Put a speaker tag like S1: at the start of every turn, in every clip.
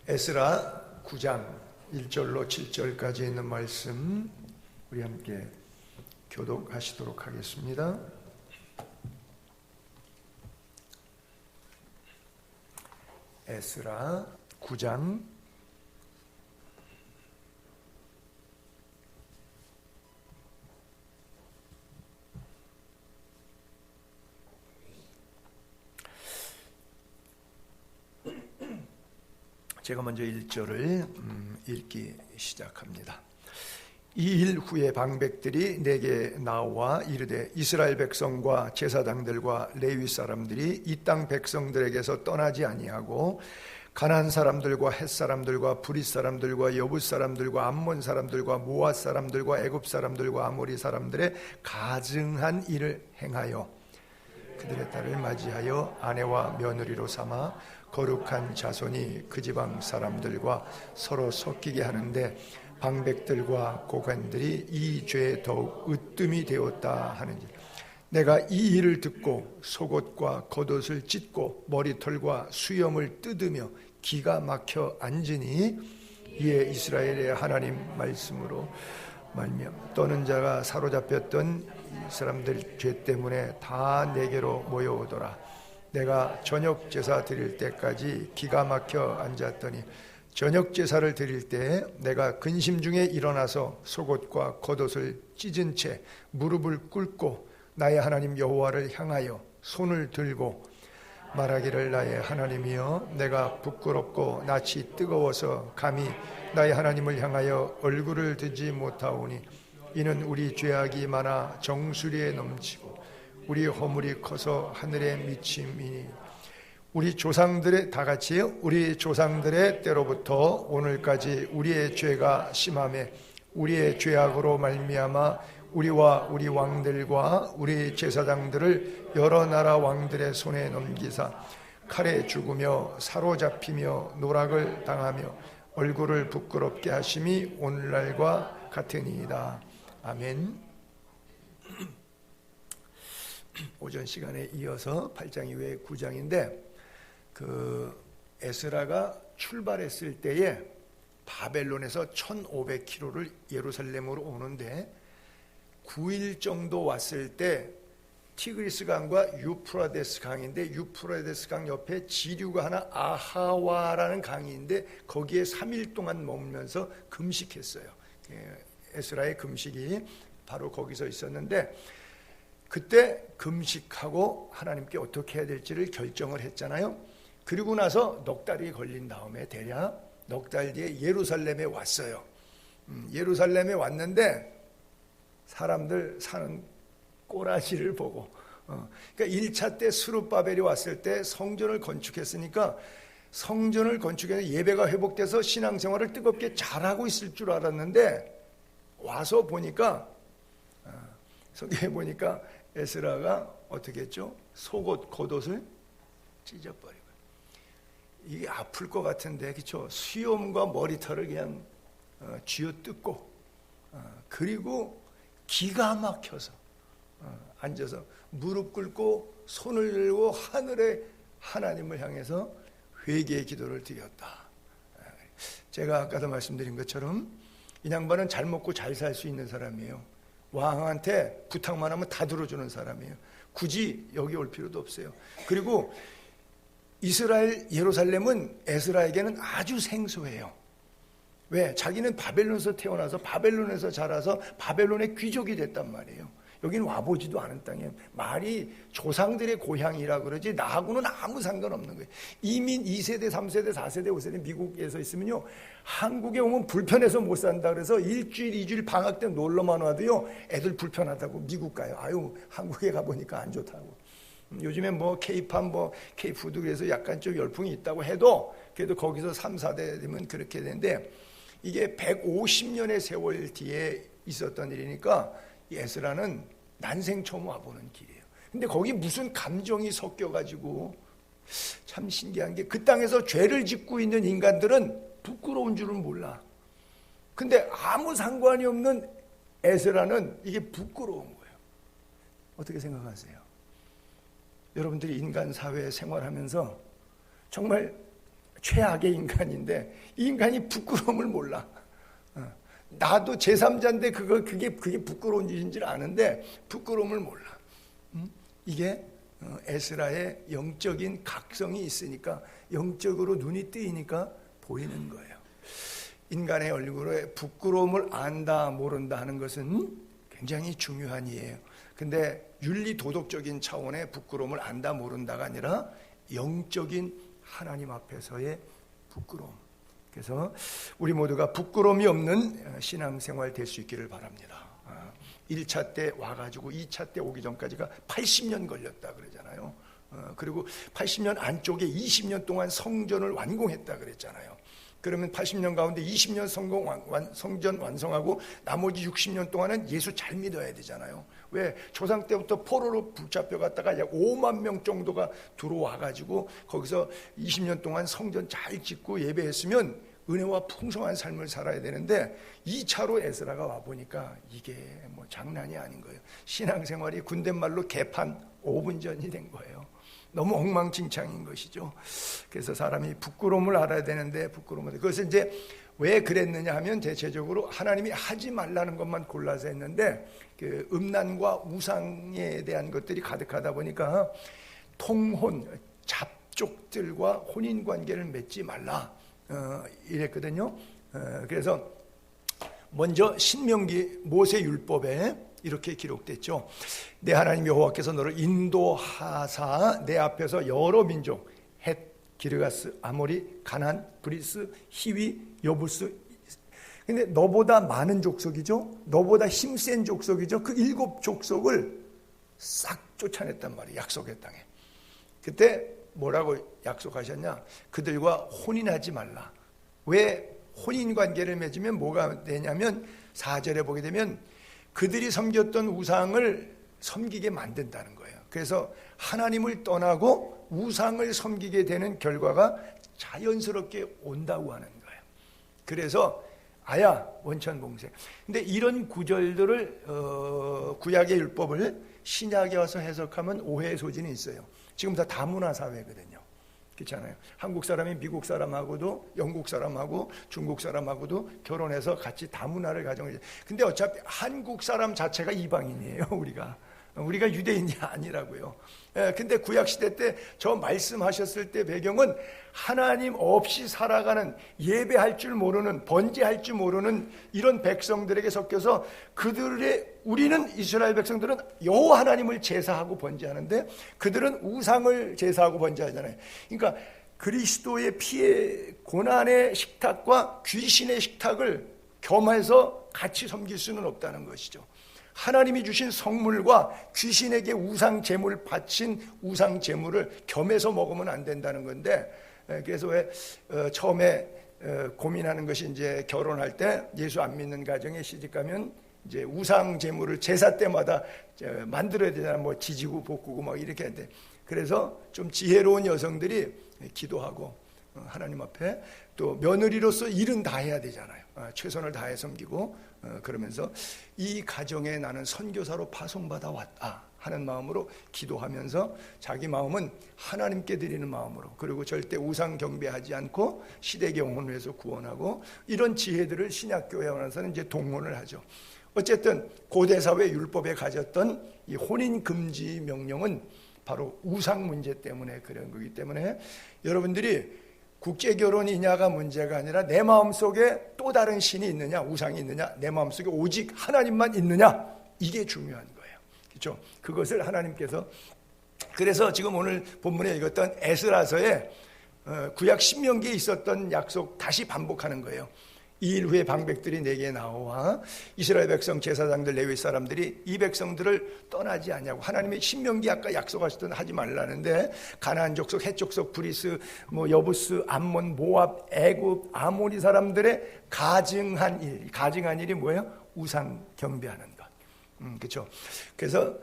S1: 에스라 9장 1절로 7절까지 있는 말씀 우리 함께 교독하시도록 하겠습니다. 에스라 9장 제가 먼저 1절을 읽기 시작합니다. 이 일 후에 방백들이 내게 나와 이르되 이스라엘 백성과 제사장들과 레위 사람들이 이 땅 백성들에게서 떠나지 아니하고 가나안 사람들과 헷 사람들과 브릿 사람들과 여붓 사람들과 암몬 사람들과 모압 사람들과 애굽 사람들과 아모리 사람들의 가증한 일을 행하여 그들의 딸을 맞이하여 아내와 며느리로 삼아 거룩한 자손이 그 지방 사람들과 서로 섞이게 하는데 방백들과 고관들이 이 죄에 더욱 으뜸이 되었다 하는지 내가 이 일을 듣고 속옷과 겉옷을 찢고 머리털과 수염을 뜯으며 기가 막혀 앉으니 이에 이스라엘의 하나님 말씀으로 말미암아 떠는 자가 사로잡혔던 이 사람들 죄 때문에 다 내게로 모여오더라. 내가 저녁 제사 드릴 때까지 기가 막혀 앉았더니 저녁 제사를 드릴 때 내가 근심 중에 일어나서 속옷과 겉옷을 찢은 채 무릎을 꿇고 나의 하나님 여호와를 향하여 손을 들고 말하기를 나의 하나님이여 내가 부끄럽고 낯이 뜨거워서 감히 나의 하나님을 향하여 얼굴을 들지 못하오니 이는 우리 죄악이 많아 정수리에 넘치고 우리 허물이 커서 하늘에 미침이니 우리 조상들의 다 같이요 우리 조상들의 때로부터 오늘까지 우리의 죄가 심하매 우리의 죄악으로 말미암아 우리와 우리 왕들과 우리 제사장들을 여러 나라 왕들의 손에 넘기사 칼에 죽으며 사로잡히며 노락을 당하며 얼굴을 부끄럽게 하심이 오늘날과 같으니이다. 아멘. 오전 시간에 이어서 8장 이후에 9장인데 그 에스라가 출발했을 때에 바벨론에서 1500km를 예루살렘으로 오는데 9일 정도 왔을 때 티그리스 강과 유프라데스 강인데 유프라데스 강 옆에 지류가 하나 아하와라는 강인데 거기에 3일 동안 머물면서 금식했어요. 에스라의 금식이 바로 거기서 있었는데 그때 금식하고 하나님께 어떻게 해야 될지를 결정을 했잖아요. 그리고 나서 넉 달이 걸린 다음에 대략 넉 달 뒤에 예루살렘에 왔어요. 예루살렘에 왔는데 사람들 사는 꼬라지를 보고 그러니까 1차 때 스룹바벨이 왔을 때 성전을 건축했으니까 성전을 건축해서 예배가 회복돼서 신앙생활을 뜨겁게 잘하고 있을 줄 알았는데 와서 보니까 성경에 보니까 에스라가 어떻게 했죠? 속옷, 겉옷을 찢어버리고 이게 아플 것 같은데 그렇죠? 수염과 머리털을 그냥 쥐어뜯고 그리고 기가 막혀서 앉아서 무릎 꿇고 손을 들고 하늘의 하나님을 향해서 회개의 기도를 드렸다. 제가 아까도 말씀드린 것처럼 이 양반은 잘 먹고 잘 살 수 있는 사람이에요. 왕한테 부탁만 하면 다 들어주는 사람이에요. 굳이 여기 올 필요도 없어요. 그리고 이스라엘 예루살렘은 에스라에게는 아주 생소해요. 왜? 자기는 바벨론에서 태어나서 바벨론에서 자라서 바벨론의 귀족이 됐단 말이에요. 여기는 와보지도 않은 땅이에요. 말이 조상들의 고향이라 그러지 나하고는 아무 상관없는 거예요. 이민 2세대, 3세대, 4세대, 5세대 미국에서 있으면요. 한국에 오면 불편해서 못 산다 그래서 일주일, 2주일 방학 때 놀러만 와도요. 애들 불편하다고 미국 가요. 아유, 한국에 가보니까 안 좋다고. 요즘에 뭐 K-팝, 뭐 K-푸드 그래서 약간 좀 열풍이 있다고 해도 그래도 거기서 3, 4대 되면 그렇게 되는데 이게 150년의 세월 뒤에 있었던 일이니까 에스라는 난생 처음 와보는 길이에요. 근데 거기 무슨 감정이 섞여가지고 참 신기한 게 그 땅에서 죄를 짓고 있는 인간들은 부끄러운 줄은 몰라. 근데 아무 상관이 없는 에스라는 이게 부끄러운 거예요. 어떻게 생각하세요? 여러분들이 인간 사회에 생활하면서 정말 최악의 인간인데 이 인간이 부끄러움을 몰라. 나도 제3자인데 그게 부끄러운 일인 줄 아는데 부끄러움을 몰라. 이게 에스라의 영적인 각성이 있으니까, 영적으로 눈이 뜨이니까 보이는 거예요. 인간의 얼굴에 부끄러움을 안다 모른다 하는 것은 굉장히 중요한 일이에요. 근데 윤리 도덕적인 차원의 부끄러움을 안다 모른다가 아니라 영적인 하나님 앞에서의 부끄러움. 그래서 우리 모두가 부끄러움이 없는 신앙생활 될 수 있기를 바랍니다. 1차 때 와가지고 2차 때 오기 전까지가 80년 걸렸다 그러잖아요. 그리고 80년 안쪽에 20년 동안 성전을 완공했다 그랬잖아요. 그러면 80년 가운데 20년 성전 완성하고 나머지 60년 동안은 예수 잘 믿어야 되잖아요. 왜? 조상 때부터 포로로 붙잡혀갔다가 약 5만 명 정도가 들어와가지고 거기서 20년 동안 성전 잘 짓고 예배했으면 은혜와 풍성한 삶을 살아야 되는데 2차로 에스라가 와보니까 이게 뭐 장난이 아닌 거예요. 신앙생활이 군대말로 개판 5분 전이 된 거예요. 너무 엉망진창인 것이죠. 그래서 사람이 부끄러움을 알아야 되는데 부끄러움을, 그것을 이제 왜 그랬느냐 하면 대체적으로 하나님이 하지 말라는 것만 골라서 했는데 그 음란과 우상에 대한 것들이 가득하다 보니까 통혼, 잡족들과 혼인관계를 맺지 말라 이랬거든요. 그래서 먼저 신명기 모세율법에 이렇게 기록됐죠. 내 하나님 여호와께서 너를 인도하사 내 앞에서 여러 민족, 헷, 기르가스, 아모리, 가난, 브리스, 히위, 여부스, 근데 너보다 많은 족속이죠. 너보다 힘센 족속이죠. 그 7족속을 싹 쫓아냈단 말이에요. 약속의 땅에. 그때 뭐라고 약속하셨냐? 그들과 혼인하지 말라. 왜 혼인관계를 맺으면 뭐가 되냐면 4절에 보게 되면 그들이 섬겼던 우상을 섬기게 만든다는 거예요. 그래서 하나님을 떠나고 우상을 섬기게 되는 결과가 자연스럽게 온다고 하는 거예요. 그래서 아야 원천봉쇄. 근데 이런 구절들을 구약의 율법을 신약에 와서 해석하면 오해의 소지는 있어요. 지금 다 다문화 사회거든요. 그렇잖아요. 한국 사람이 미국 사람하고도 영국 사람하고 중국 사람하고도 결혼해서 같이 다문화를 가정을. 근데 어차피 한국 사람 자체가 이방인이에요. 우리가 유대인이 아니라고요. 근데 구약시대 때 저 말씀하셨을 때 배경은 하나님 없이 살아가는, 예배할 줄 모르는, 번제할 줄 모르는 이런 백성들에게 섞여서 우리는 이스라엘 백성들은 여호와 하나님을 제사하고 번제하는데 그들은 우상을 제사하고 번제하잖아요. 그러니까 그리스도의 피의 고난의 식탁과 귀신의 식탁을 겸해서 같이 섬길 수는 없다는 것이죠. 하나님이 주신 성물과 귀신에게 우상 제물 바친 우상 제물을 겸해서 먹으면 안 된다는 건데, 그래서 왜 처음에 고민하는 것이 이제 결혼할 때 예수 안 믿는 가정에 시집가면 이제 우상 제물을 제사 때마다 만들어야 되잖아. 뭐 지지고 볶고 막 이렇게 하는데, 그래서 좀 지혜로운 여성들이 기도하고 하나님 앞에 또 며느리로서 일은 다 해야 되잖아요. 최선을 다해 섬기고 그러면서 이 가정에 나는 선교사로 파송받아 왔다 하는 마음으로 기도하면서 자기 마음은 하나님께 드리는 마음으로, 그리고 절대 우상 경배하지 않고 시대 경험을 위해서 구원하고, 이런 지혜들을 신약교회 안에서는 이제 동원을 하죠. 어쨌든 고대 사회 율법에 가졌던 이 혼인 금지 명령은 바로 우상 문제 때문에 그런 거기 때문에 여러분들이 국제결혼이냐가 문제가 아니라 내 마음속에 또 다른 신이 있느냐, 우상이 있느냐, 내 마음속에 오직 하나님만 있느냐, 이게 중요한 거예요. 그렇죠? 그것을 하나님께서, 그래서 지금 오늘 본문에 읽었던 에스라서에 구약 신명기에 있었던 약속 다시 반복하는 거예요. 2일 후에 방백들이 내게 나와 이스라엘 백성 제사장들 레위 사람들이 이 백성들을 떠나지 않냐고. 하나님의 신명기 아까 약속하셨던 하지 말라는데 가나안 족속, 헷 족속, 브리스, 뭐 여부스, 암몬, 모압, 애굽, 아모리 사람들의 가증한 일이 뭐예요? 우상 경배하는 것. 그렇죠? 그래서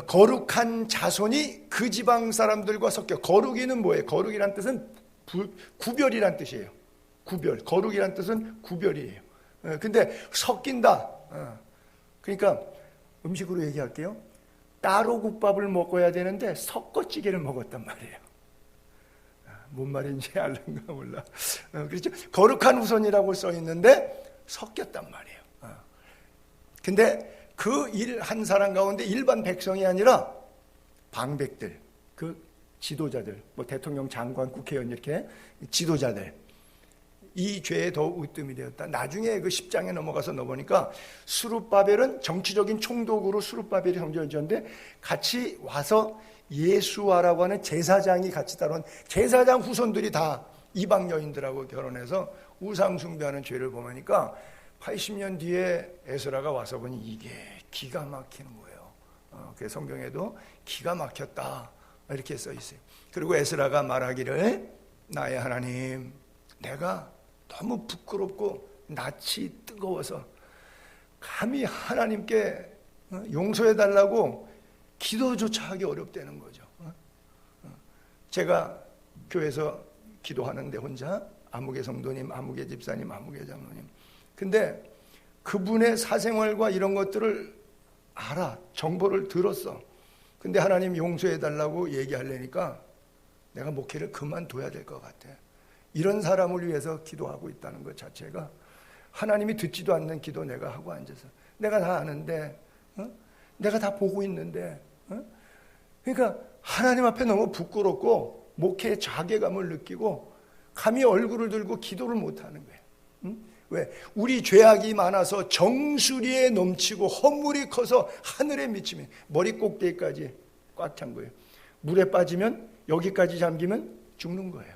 S1: 거룩한 자손이 그 지방 사람들과 섞여. 거룩이는 뭐예요? 거룩이란 뜻은 구별이란 뜻이에요. 구별, 거룩이란 뜻은 구별이에요. 근데 섞인다. 그러니까 음식으로 얘기할게요. 따로 국밥을 먹어야 되는데 섞어찌개를 먹었단 말이에요. 뭔 말인지 알는가 몰라. 그렇죠? 거룩한 후손이라고 써 있는데 섞였단 말이에요. 근데 그 일 한 사람 가운데 일반 백성이 아니라 방백들, 그 지도자들, 뭐 대통령, 장관, 국회의원 이렇게 지도자들, 이 죄에 더욱 으뜸이 되었다. 나중에 그 10장에 넘어가서 넣어보니까 수룹바벨은 정치적인 총독으로 수룹바벨이 성전지었는데 같이 와서 예수아라고 하는 제사장이 같이 따라온 제사장 후손들이 다 이방 여인들하고 결혼해서 우상 숭배하는 죄를 범하니까 80년 뒤에 에스라가 와서 보니 이게 기가 막히는 거예요. 그 성경에도 기가 막혔다 이렇게 써 있어요. 그리고 에스라가 말하기를 나의 하나님, 내가 너무 부끄럽고 낯이 뜨거워서 감히 하나님께 용서해달라고 기도조차 하기 어렵다는 거죠. 제가 교회에서 기도하는데 혼자 아무개 성도님, 아무개 집사님, 아무개 장로님, 근데 그분의 사생활과 이런 것들을 알아, 정보를 들었어. 근데 하나님 용서해달라고 얘기하려니까 내가 목회를 그만둬야 될 것 같아. 이런 사람을 위해서 기도하고 있다는 것 자체가 하나님이 듣지도 않는 기도 내가 하고 앉아서 내가 다 아는데, 내가 다 보고 있는데, 그러니까 하나님 앞에 너무 부끄럽고 목회의 자괴감을 느끼고 감히 얼굴을 들고 기도를 못하는 거예요. 왜? 우리 죄악이 많아서 정수리에 넘치고 허물이 커서 하늘에 미치면 머리 꼭대기까지 꽉 찬 거예요. 물에 빠지면 여기까지 잠기면 죽는 거예요.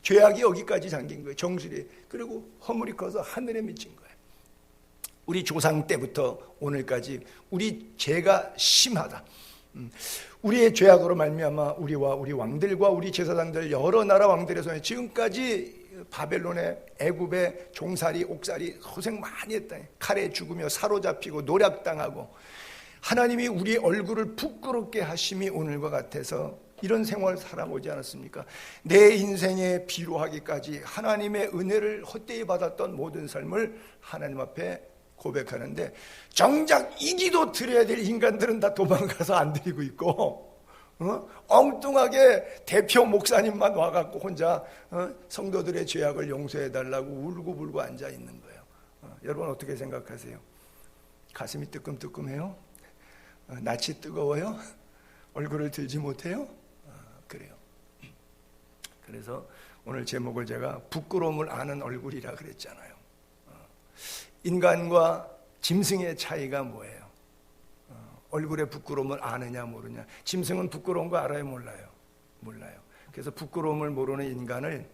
S1: 죄악이 여기까지 잠긴 거예요. 정수리에. 그리고 허물이 커서 하늘에 미친 거예요. 우리 조상 때부터 오늘까지 우리 죄가 심하다. 우리의 죄악으로 말미암아 우리와 우리 왕들과 우리 제사장들 여러 나라 왕들에서 지금까지 바벨론의 애굽의 종살이 옥살이 고생 많이 했다. 칼에 죽으며 사로잡히고 노략당하고 하나님이 우리 얼굴을 부끄럽게 하심이 오늘과 같아서 이런 생활을 살아오지 않았습니까? 내 인생에 비로하기까지 하나님의 은혜를 헛되이 받았던 모든 삶을 하나님 앞에 고백하는데 정작 이 기도 드려야 될 인간들은 다 도망가서 안 드리고 있고 엉뚱하게 대표 목사님만 와갖고 혼자 성도들의 죄악을 용서해달라고 울고불고 앉아있는 거예요. 여러분 어떻게 생각하세요? 가슴이 뜨끔뜨끔해요? 낯이 뜨거워요? 얼굴을 들지 못해요? 그래요. 그래서 오늘 제목을 제가 부끄러움을 아는 얼굴이라 그랬잖아요. 인간과 짐승의 차이가 뭐예요? 얼굴의 부끄러움을 아느냐 모르냐. 짐승은 부끄러운 거 알아요, 몰라요? 몰라요. 그래서 부끄러움을 모르는 인간을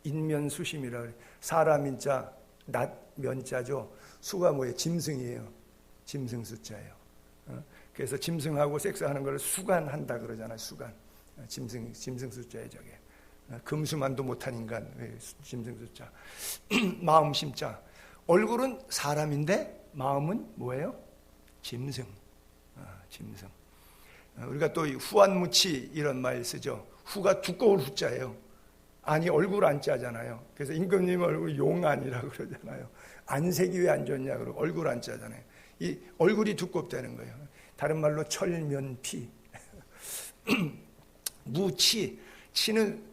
S1: 인면수심이라 그래요. 사람 인자, 낫 면자죠. 수가 뭐예요? 짐승이에요. 짐승 숫자예요. 그래서 짐승하고 섹스하는 걸 수간한다 그러잖아요. 수간. 짐승 숫자에 저게. 금수만도 못한 인간, 짐승 숫자. 마음 심자. 얼굴은 사람인데 마음은 뭐예요? 짐승. 짐승. 우리가 또 후한무치 이런 말 쓰죠. 후가 두꺼울 후자예요. 아니 얼굴 안 짜잖아요. 그래서 임금님 얼굴 용안이라고 그러잖아요. 안색이 왜 안 좋냐 그러고 얼굴 안 짜잖아요. 이 얼굴이 두껍다는 거예요. 다른 말로 철면피. 무치. 치는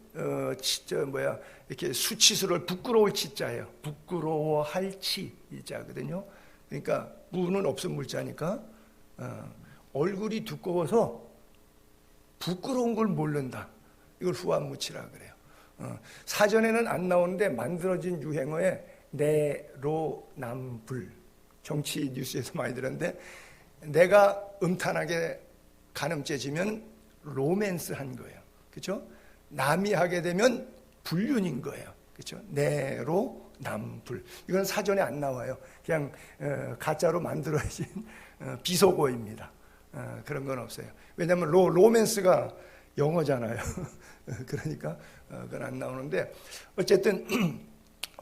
S1: 이렇게 수치스러울 부끄러울 치자예요. 부끄러워할 치자거든요. 그러니까 무는 없음 물자니까 얼굴이 두꺼워서 부끄러운 걸 모른다. 이걸 후한무치라 그래요. 사전에는 안 나오는데 만들어진 유행어에 내로남불. 정치 뉴스에서 많이 들었는데 내가 음탄하게 가늠죄지면 로맨스 한 거예요. 그렇죠? 남이 하게 되면 불륜인 거예요. 그렇죠? 내로남불. 이건 사전에 안 나와요. 그냥 가짜로 만들어진 비속어입니다. 그런 건 없어요. 왜냐하면 로맨스가 영어잖아요. 그러니까 그건 안 나오는데 어쨌든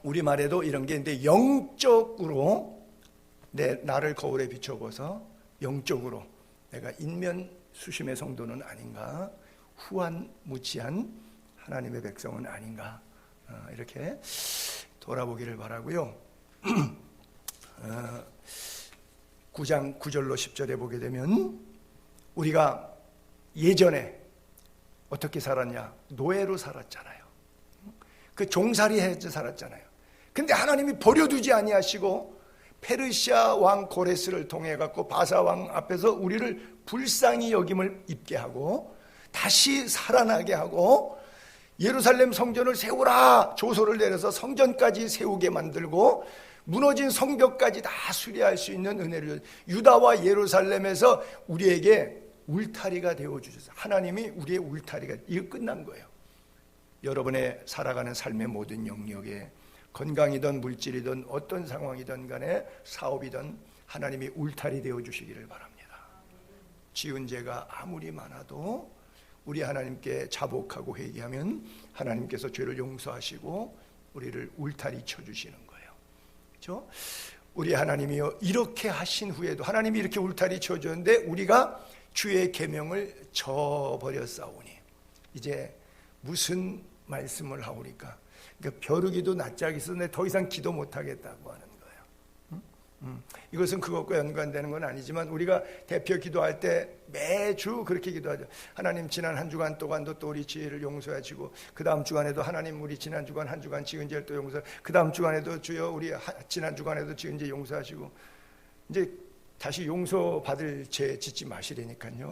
S1: 우리말에도 이런 게 있는데 영적으로 나를 거울에 비춰보서 영적으로 내가 인면수심의 성도는 아닌가, 후한무치한 하나님의 백성은 아닌가, 이렇게 돌아보기를 바라고요. 9장 9절로 10절에 보게 되면 우리가 예전에 어떻게 살았냐? 노예로 살았잖아요. 그 종살이해서 살았잖아요. 근데 하나님이 버려두지 아니하시고 페르시아 왕 고레스를 통해 갖고 바사 왕 앞에서 우리를 불쌍히 여김을 입게 하고 다시 살아나게 하고 예루살렘 성전을 세우라 조소를 내려서 성전까지 세우게 만들고 무너진 성벽까지 다 수리할 수 있는 은혜를 유다와 예루살렘에서 우리에게 울타리가 되어주셔서 하나님이 우리의 울타리가 이거 끝난 거예요. 여러분의 살아가는 삶의 모든 영역에 건강이든 물질이든 어떤 상황이든 간에 사업이든 하나님이 울타리 되어주시기를 바랍니다. 지은 죄가 아무리 많아도 우리 하나님께 자복하고 회개하면 하나님께서 죄를 용서하시고 우리를 울타리 쳐주시는 거예요. 그렇죠? 우리 하나님이요 이렇게 하신 후에도 하나님이 이렇게 울타리 쳐주는데 우리가 주의 계명을 저버렸사오니 이제 무슨 말씀을 하오니까 그러니까 벼르기도 낯짝이 있었는데 더 이상 기도 못하겠다고 하는 거예요. 이것은 그것과 연관되는 건 아니지만 우리가 대표 기도할 때 매주 그렇게 기도하죠. 하나님 지난 한 주간 동안도 또 우리 죄를 용서하시고 그 다음 주간에도 하나님 우리 지난 주간 한 주간 지은 죄를 또 용서 그 다음 주간에도 주여 우리 지난 주간에도 지은 죄 용서하시고 이제 다시 용서받을 죄 짓지 마시라니까요.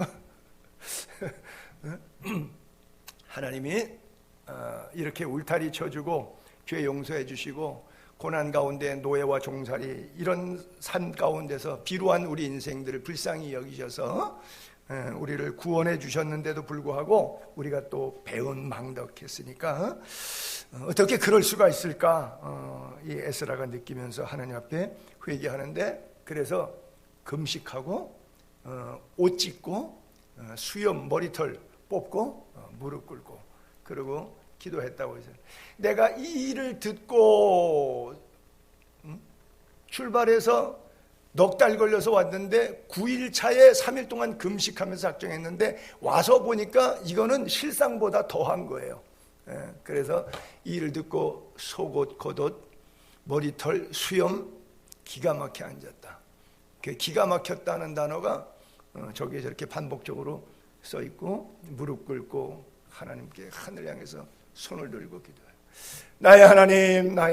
S1: 하나님이 이렇게 울타리 쳐주고 죄 용서해 주시고 고난 가운데 노예와 종살이 이런 삶 가운데서 비루한 우리 인생들을 불쌍히 여기셔서 우리를 구원해 주셨는데도 불구하고 우리가 또 배은망덕했으니까 어떻게 그럴 수가 있을까 이 에스라가 느끼면서 하나님 앞에 회개하는데 그래서 금식하고 옷 찢고 수염 머리털 뽑고 무릎 꿇고 그리고 기도했다고 해서 내가 이 일을 듣고 출발해서 넉 달 걸려서 왔는데 9일 차에 3일 동안 금식하면서 작정했는데 와서 보니까 이거는 실상보다 더한 거예요. 그래서 이 일을 듣고 속옷 겉옷 머리털 수염 기가 막혀 앉았다. 기가 막혔다는 단어가 저기에 저렇게 반복적으로 써 있고 무릎 꿇고 하나님께 하늘 향해서 손을 들고 기도해요. 나의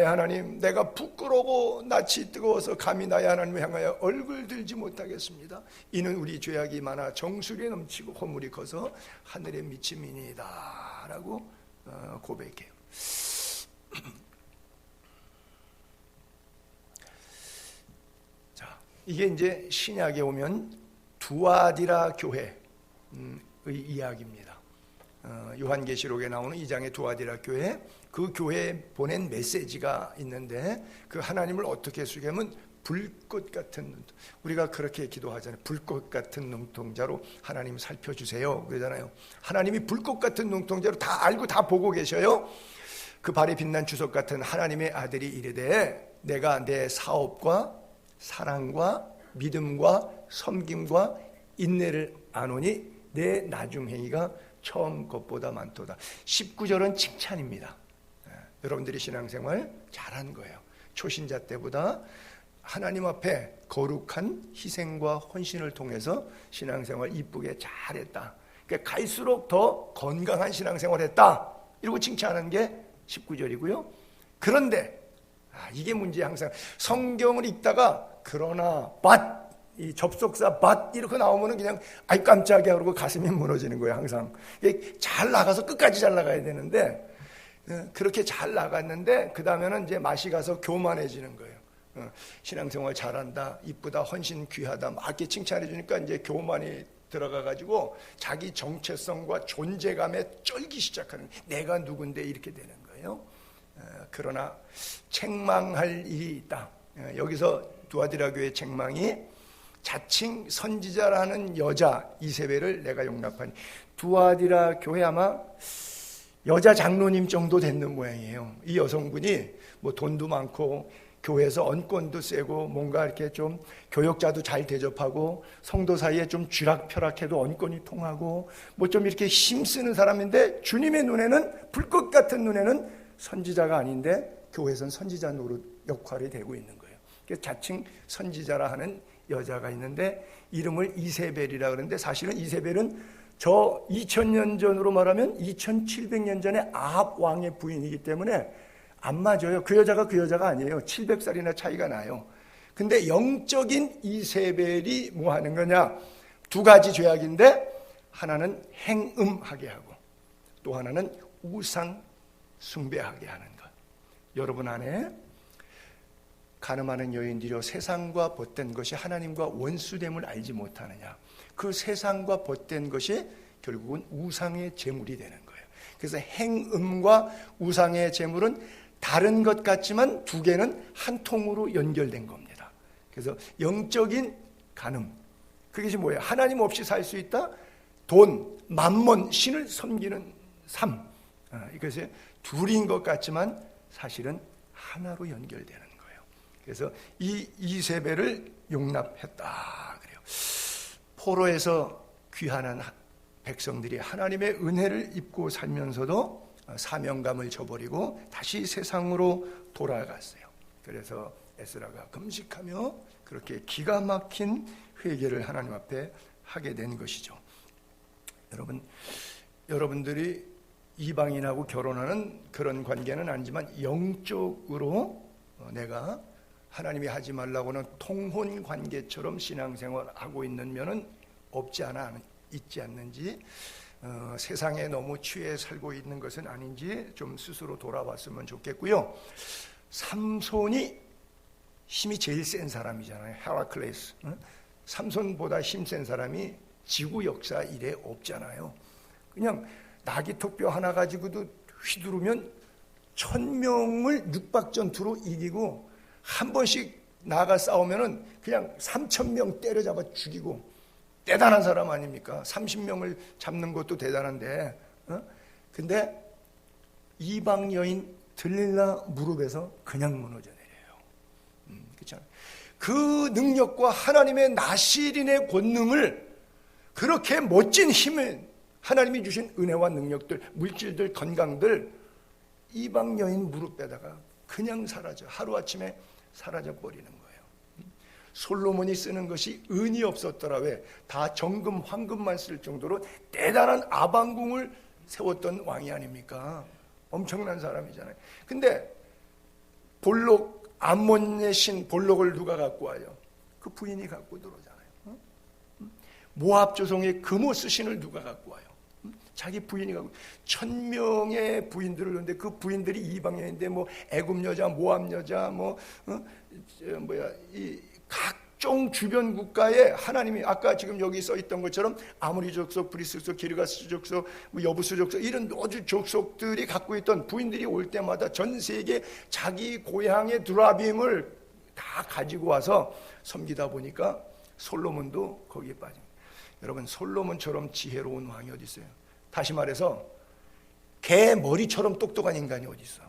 S1: 하나님, 내가 부끄러워 낯이 뜨거워서 감히 나의 하나님을 향하여 얼굴 들지 못하겠습니다. 이는 우리 죄악이 많아 정수리에 넘치고 허물이 커서 하늘에 미침이니이다 라고 고백해요. 자, 이게 이제 신약에 오면 두아디라 교회의 이야기입니다. 요한계시록에 나오는 2장의 두아디라 교회, 그 교회에 보낸 메시지가 있는데 그 하나님을 어떻게 수기하면 불꽃 같은 눈동, 우리가 그렇게 기도하잖아요. 불꽃 같은 눈동자로 하나님 살펴주세요 그러잖아요. 하나님이 불꽃 같은 눈동자로 다 알고 다 보고 계셔요. 그 발에 빛난 주석 같은 하나님의 아들이 이르되 내가 내 사업과 사랑과 믿음과 섬김과 인내를 아노니 내 나중행위가 처음 것보다 많도다. 19절은 칭찬입니다. 여러분들이 신앙생활 잘한 거예요. 초신자 때보다 하나님 앞에 거룩한 희생과 헌신을 통해서 신앙생활 이쁘게 잘했다. 그러니까 갈수록 더 건강한 신앙생활 했다. 이러고 칭찬하는 게 19절이고요. 그런데 이게 문제야. 항상 성경을 읽다가 그러나 but 이 접속사 but 이렇게 나오면은 그냥 아이 깜짝이야 그러고 가슴이 무너지는 거예요. 항상 잘 나가서 끝까지 잘 나가야 되는데 그렇게 잘 나갔는데 그 다음에는 이제 맛이 가서 교만해지는 거예요. 신앙생활 잘한다, 이쁘다, 헌신 귀하다 막 이렇게 칭찬해 주니까 이제 교만이 들어가 가지고 자기 정체성과 존재감에 쩔기 시작하는, 내가 누군데 이렇게 되는 거예요. 그러나 책망할 일이 있다. 여기서 두아디라 교회 책망이 자칭 선지자라는 여자 이세벨을 내가 용납하니, 두아디라 교회 아마 여자 장로님 정도 되는 모양이에요. 이 여성분이 뭐 돈도 많고 교회에서 언권도 세고 뭔가 이렇게 좀 교역자도 잘 대접하고 성도 사이에 좀 쥐락펴락해도 언권이 통하고 뭐 좀 이렇게 힘쓰는 사람인데, 주님의 눈에는, 불꽃 같은 눈에는 선지자가 아닌데 교회에서는 선지자 노릇 역할이 되고 있는 거예요. 그래서 자칭 선지자라 하는 여자가 있는데 이름을 이세벨이라 그러는데, 사실은 이세벨은 저 2000년 전으로 말하면 2700년 전에 아합 왕의 부인이기 때문에 안 맞아요. 그 여자가 그 여자가 아니에요. 700살이나 차이가 나요. 근데 영적인 이세벨이 뭐 하는 거냐? 두 가지 죄악인데 하나는 행음하게 하고 또 하나는 우상 숭배하게 하는 것. 여러분 안에 가늠하는 여인들이여 세상과 벗된 것이 하나님과 원수됨을 알지 못하느냐. 그 세상과 벗된 것이 결국은 우상의 제물이 되는 거예요. 그래서 행음과 우상의 제물은 다른 것 같지만 두 개는 한 통으로 연결된 겁니다. 그래서 영적인 간음, 그것이 뭐예요? 하나님 없이 살 수 있다? 돈, 맘몬, 신을 섬기는 삶, 이것이 둘인 것 같지만 사실은 하나로 연결되는 거예요. 그래서 이 이세벨을 용납했다 그래요. 포로에서 귀환한 백성들이 하나님의 은혜를 입고 살면서도 사명감을 저버리고 다시 세상으로 돌아갔어요. 그래서 에스라가 금식하며 그렇게 기가 막힌 회개를 하나님 앞에 하게 된 것이죠. 여러분들이 이방인하고 결혼하는 그런 관계는 아니지만 영적으로 내가 하나님이 하지 말라고 하는 통혼 관계처럼 신앙생활하고 있는 면은 없지 않아 있지 않는지, 세상에 너무 취해 살고 있는 것은 아닌지 좀 스스로 돌아봤으면 좋겠고요. 삼손이 힘이 제일 센 사람이잖아요. 헤라클레스. 삼손보다 힘센 사람이 지구 역사 이래 없잖아요. 그냥 나귀토뼈 하나 가지고도 휘두르면 1000명을 육박전투로 이기고, 한 번씩 나가 싸우면은 그냥 3000명 때려잡아 죽이고, 대단한 사람 아닙니까? 30명을 잡는 것도 대단한데, 근데 이방 여인 들릴라 무릎에서 그냥 무너져 내려요. 그렇잖아요. 그 능력과 하나님의 나실인의 권능을, 그렇게 멋진 힘을, 하나님이 주신 은혜와 능력들, 물질들, 건강들 이방 여인 무릎에다가 그냥 사라져, 하루아침에 사라져 버리는 거예요. 솔로몬이 쓰는 것이 은이 없었더라. 왜? 다 정금, 황금만 쓸 정도로 대단한 아방궁을 세웠던 왕이 아닙니까? 엄청난 사람이잖아요. 근데 볼록, 암몬의 신 볼록을 누가 갖고 와요? 그 부인이 갖고 들어오잖아요. 모압 조성의 그모스 신을 누가 갖고 와요? 자기 부인이 갖고, 1000명의 부인들을 놓는데 그 부인들이 이방인인데 뭐 애굽 여자, 모압 여자, 이 각종 주변 국가에 하나님이 아까 지금 여기 써 있던 것처럼 아모리 족속, 브리스 족속, 기르가스 족속, 여부스 족속, 이런 모든 족속들이 갖고 있던 부인들이 올 때마다 전 세계 자기 고향의 드라빔을 다 가지고 와서 섬기다 보니까 솔로몬도 거기에 빠집니다. 여러분, 솔로몬처럼 지혜로운 왕이 어디 있어요? 다시 말해서 개 머리처럼 똑똑한 인간이 어디 있어?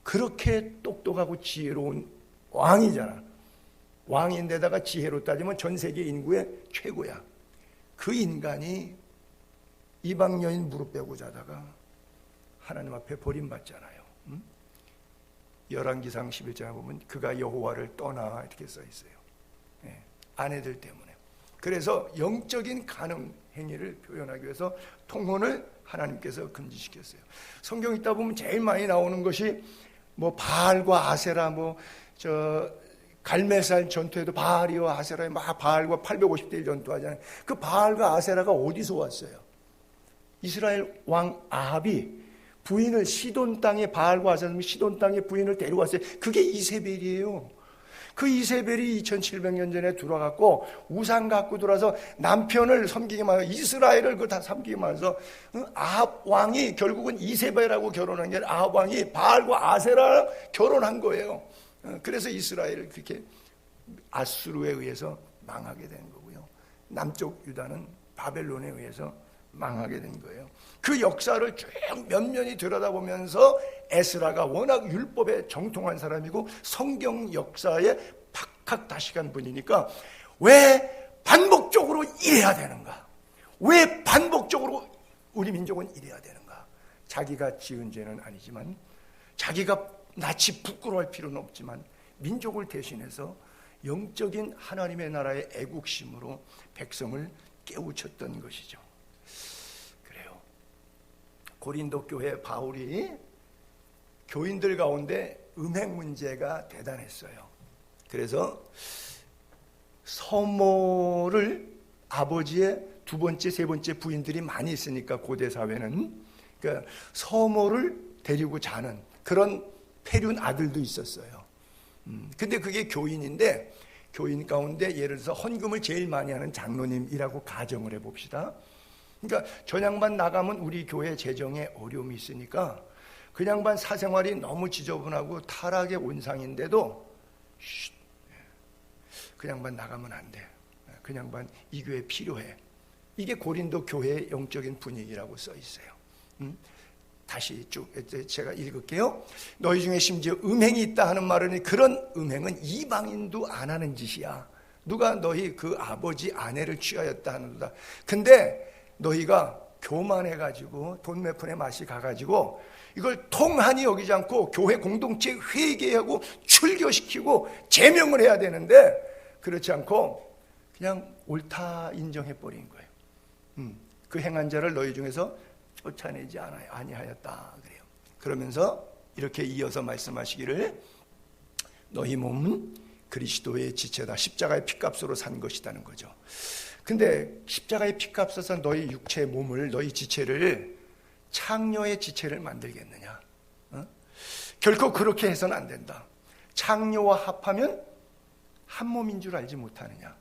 S1: 그렇게 똑똑하고 지혜로운 왕이잖아. 왕인데다가 지혜로 따지면 전 세계 인구의 최고야. 그 인간이 이방 여인 무릎 베고 자다가 하나님 앞에 버림받잖아요. 열왕기상 11장에 보면 그가 여호와를 떠나 이렇게 써 있어요. 아내들 때문에. 그래서 영적인 간음 행위를 표현하기 위해서 통혼을 하나님께서 금지시켰어요. 성경 읽다 보면 제일 많이 나오는 것이 뭐 바알과 아세라, 갈멜살 전투에도 바알이와 아세라에 막 바알과 850대1 전투하잖아요. 그 바알과 아세라가 어디서 왔어요? 이스라엘 왕 아합이 부인을 시돈 땅에, 바알과 아세라 시돈 땅에 부인을 데려왔어요. 그게 이세벨이에요. 그 이세벨이 2700년 전에 들어갔고 우상 갖고 들어와서 남편을 섬기기만 하고 이스라엘을 그 다 섬기기만 해서 아합 왕이 결국은 이세벨하고 결혼한 게 아니라 아합 왕이 바알과 아세라랑 결혼한 거예요. 그래서 이스라엘을 그렇게 아수르에 의해서 망하게 된 거고요. 남쪽 유다는 바벨론에 의해서 망하게 된 거예요. 그 역사를 쭉 면면히 들여다보면서 에스라가 워낙 율법에 정통한 사람이고 성경 역사에 박학다식한 분이니까 왜 반복적으로 이래야 되는가? 왜 반복적으로 우리 민족은 이래야 되는가? 자기가 지은 죄는 아니지만, 자기가 낯이 부끄러워할 필요는 없지만 민족을 대신해서 영적인 하나님의 나라의 애국심으로 백성을 깨우쳤던 것이죠. 그래요. 고린도 교회 바울이 교인들 가운데 음행 문제가 대단했어요. 그래서 서모를 아버지의 두 번째, 세 번째 부인들이 많이 있으니까 고대 사회는, 그러니까 서모를 데리고 자는 그런 폐륜 아들도 있었어요. 근데 그게 교인인데, 교인 가운데 예를 들어서 헌금을 제일 많이 하는 장로님이라고 가정을 해봅시다. 그러니까 저 양반 나가면 우리 교회 재정에 어려움이 있으니까 그 양반 사생활이 너무 지저분하고 타락의 온상인데도 그 양반 나가면 안 돼. 그 양반 이 교회 필요해. 이게 고린도 교회의 영적인 분위기라고 써 있어요. 다시 쭉 제가 읽을게요. 너희 중에 심지어 음행이 있다 하는 말은, 그런 음행은 이방인도 안 하는 짓이야. 누가 너희 그 아버지 아내를 취하였다 하는도다. 근데 너희가 교만해가지고 돈 몇 푼에 맛이 가가지고 이걸 통한이 여기지 않고 교회 공동체 회개하고 출교시키고 제명을 해야 되는데, 그렇지 않고 그냥 옳다 인정해버린 거예요. 그 행한 자를 너희 중에서 쫓아내지 아니하였다 그래요. 그러면서 이렇게 이어서 말씀하시기를, 너희 몸은 그리스도의 지체다. 십자가의 피값으로 산 것이다는 거죠. 근데 십자가의 피값으로 산 너희 육체의 몸을, 너희 지체를 창녀의 지체를 만들겠느냐? 결코 그렇게 해서는 안 된다. 창녀와 합하면 한 몸인 줄 알지 못하느냐?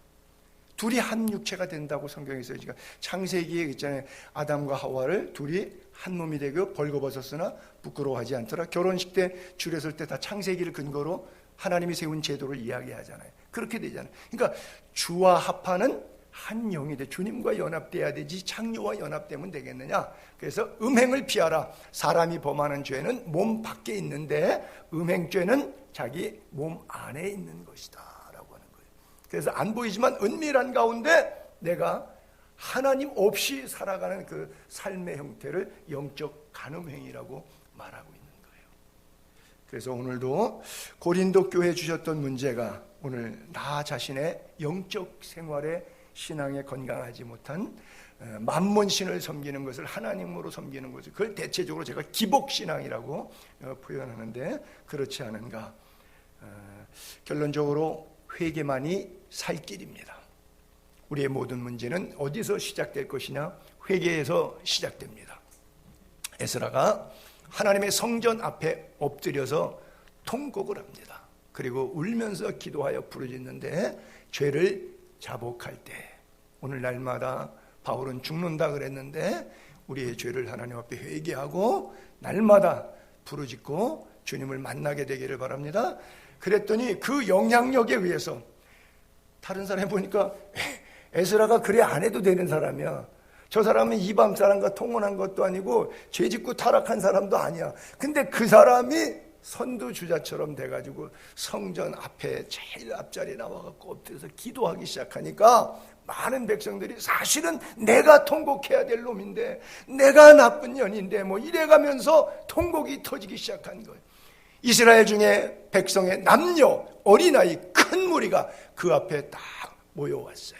S1: 둘이 한 육체가 된다고 성경에 써요. 창세기에 있잖아요. 아담과 하와를 둘이 한 몸이 되고 벌거벗었으나 부끄러워하지 않더라. 결혼식 때 줄에 설 때 다 창세기를 근거로 하나님이 세운 제도를 이야기하잖아요. 그렇게 되잖아요. 그러니까 주와 합하는 한 영이 돼. 주님과 연합돼야 되지 창녀와 연합되면 되겠느냐? 그래서 음행을 피하라. 사람이 범하는 죄는 몸 밖에 있는데 음행죄는 자기 몸 안에 있는 것이다. 그래서 안 보이지만 은밀한 가운데 내가 하나님 없이 살아가는 그 삶의 형태를 영적 간음행위라고 말하고 있는 거예요. 그래서 오늘도 고린도 교회에 주셨던 문제가, 오늘 나 자신의 영적 생활에 신앙에 건강하지 못한 만몬신을 섬기는 것을 하나님으로 섬기는 것을, 그걸 대체적으로 제가 기복신앙이라고 표현하는데, 그렇지 않은가? 결론적으로 회개만이 살 길입니다. 우리의 모든 문제는 어디서 시작될 것이냐? 회개에서 시작됩니다. 에스라가 하나님의 성전 앞에 엎드려서 통곡을 합니다. 그리고 울면서 기도하여 부르짖는데, 죄를 자복할 때, 오늘 날마다 바울은 죽는다 그랬는데 우리의 죄를 하나님 앞에 회개하고 날마다 부르짖고 주님을 만나게 되기를 바랍니다. 그랬더니 그 영향력에 의해서, 다른 사람 보니까 에스라가 그래 안 해도 되는 사람이야. 저 사람은 이방 사람과 통혼한 것도 아니고 죄짓고 타락한 사람도 아니야. 근데 그 사람이 선두주자처럼 돼가지고 성전 앞에 제일 앞자리에 나와갖고 엎드려서 기도하기 시작하니까 많은 백성들이, 사실은 내가 통곡해야 될 놈인데, 내가 나쁜 년인데 뭐 이래가면서 통곡이 터지기 시작한 거예요. 이스라엘 중에 백성의 남녀, 어린아이, 큰 무리가 그 앞에 딱 모여왔어요.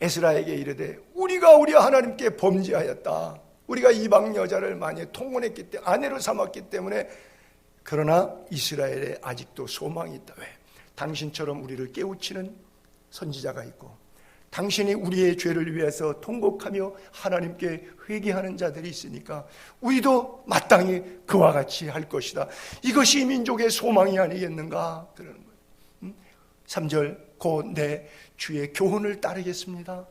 S1: 에스라에게 이르되, 우리가 우리 하나님께 범죄하였다. 우리가 이방 여자를 많이 통혼했기 때문에, 아내로 삼았기 때문에. 그러나 이스라엘에 아직도 소망이 있다. 왜? 당신처럼 우리를 깨우치는 선지자가 있고, 당신이 우리의 죄를 위해서 통곡하며 하나님께 회개하는 자들이 있으니까 우리도 마땅히 그와 같이 할 것이다. 이것이 민족의 소망이 아니겠는가? 그러는 거예요. 3절, 곧 내 주의 교훈을 따르겠습니다.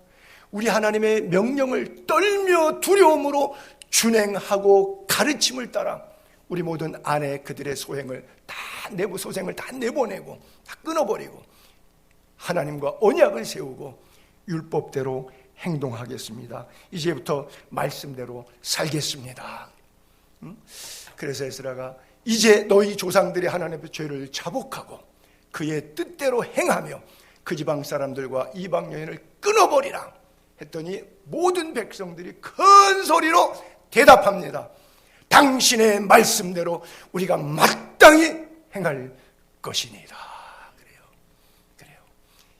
S1: 우리 하나님의 명령을 떨며 두려움으로 준행하고 가르침을 따라 우리 모든 아내 그들의 소행을 다 소생을 다 내보내고 다 끊어버리고 하나님과 언약을 세우고 율법대로 행동하겠습니다. 이제부터 말씀대로 살겠습니다. 그래서 에스라가 이제 너희 조상들이 하나님의 죄를 자복하고 그의 뜻대로 행하며 그 지방 사람들과 이방 여인을 끊어버리라 했더니 모든 백성들이 큰 소리로 대답합니다. 당신의 말씀대로 우리가 마땅히 행할 것이니라. 그래요.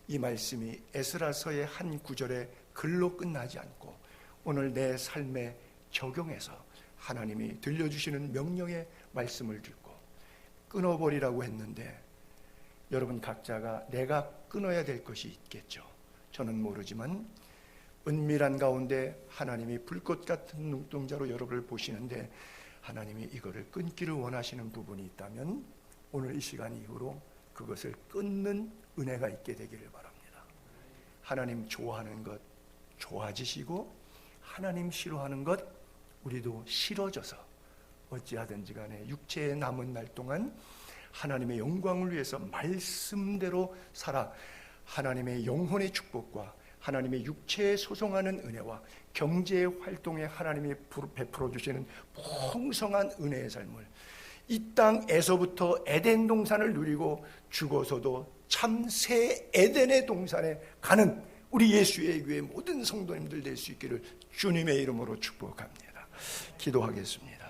S1: 이 말씀이 에스라서의 한 구절에 글로 끝나지 않고 오늘 내 삶에 적용해서 하나님이 들려주시는 명령의 말씀을 듣고 끊어버리라고 했는데 여러분 각자가 내가 끊어야 될 것이 있겠죠. 저는 모르지만 은밀한 가운데 하나님이 불꽃 같은 눈동자로 여러분을 보시는데 하나님이 이거를 끊기를 원하시는 부분이 있다면 오늘 이 시간 이후로 그것을 끊는 은혜가 있게 되기를 바랍니다. 하나님 좋아하는 것 좋아지시고 하나님 싫어하는 것 우리도 싫어져서 어찌하든지 간에 육체의 남은 날 동안 하나님의 영광을 위해서 말씀대로 살아 하나님의 영혼의 축복과 하나님의 육체에 소송하는 은혜와 경제 활동에 하나님이 베풀어 주시는 풍성한 은혜의 삶을 이 땅에서부터 에덴 동산을 누리고 죽어서도 참 새 에덴의 동산에 가는 우리 예수의 교회 모든 성도님들 될 수 있기를 주님의 이름으로 축복합니다. 기도하겠습니다.